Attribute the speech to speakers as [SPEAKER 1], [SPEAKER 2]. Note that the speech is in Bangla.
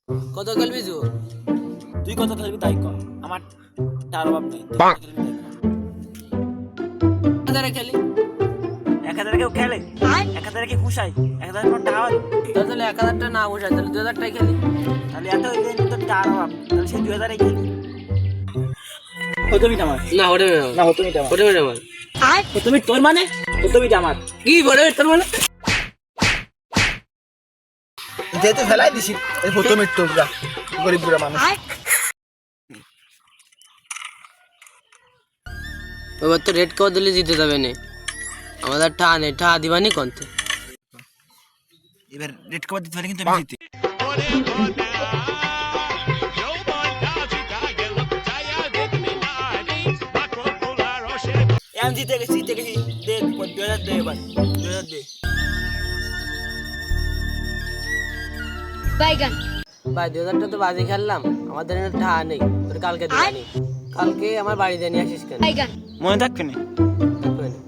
[SPEAKER 1] কত খেলবি জু?
[SPEAKER 2] তুই কত খেলবি তাই কর, আমার টার অভাব নেই।
[SPEAKER 1] হাজারে খেলি।
[SPEAKER 2] 1000 কেউ খেলে? 1000 কি খুশাই? 1000 কোন টাকা হয়?
[SPEAKER 1] তাহলে 1000টা না বসাই, তাহলে 2000টাই খেলি।
[SPEAKER 2] তাহলে এত হয়ে গেলে তোর টার অভাব, তাহলে সেই 2000 খেলি। কত মিনিট আমার?
[SPEAKER 1] না হতে হবে
[SPEAKER 2] না হতো মিনিট আমার।
[SPEAKER 1] হতে হবে আমার।
[SPEAKER 2] কত মিনিট তোর মানে? কত মিনিট আমার?
[SPEAKER 1] কি বলে তোর মানে?
[SPEAKER 3] যেহেতু ফেলাই দিছি এই প্রথম একটু গরিব বুড়া মানুষ।
[SPEAKER 1] এবার তো রেড কর দিলে জিতে যাবে না। আমাদের টা নেই, টা দিবানি কোনতে?
[SPEAKER 2] এবার রেড কভার দিতে পারে কিন্তু আমি জিতি। আমি জিতে গেছি দে 2000 দে, এবার 2000 দে।
[SPEAKER 4] বাইগান
[SPEAKER 1] ভাই 2000টা তো বাজি খেললাম, আমাদের এখানে টা নেই। তোর কালকে দিবানি। কালকে আমার বাড়িতে নিয়ে আসিস কেন?
[SPEAKER 4] বাইগান
[SPEAKER 2] মনে থাকবে না?
[SPEAKER 1] থাকবে না।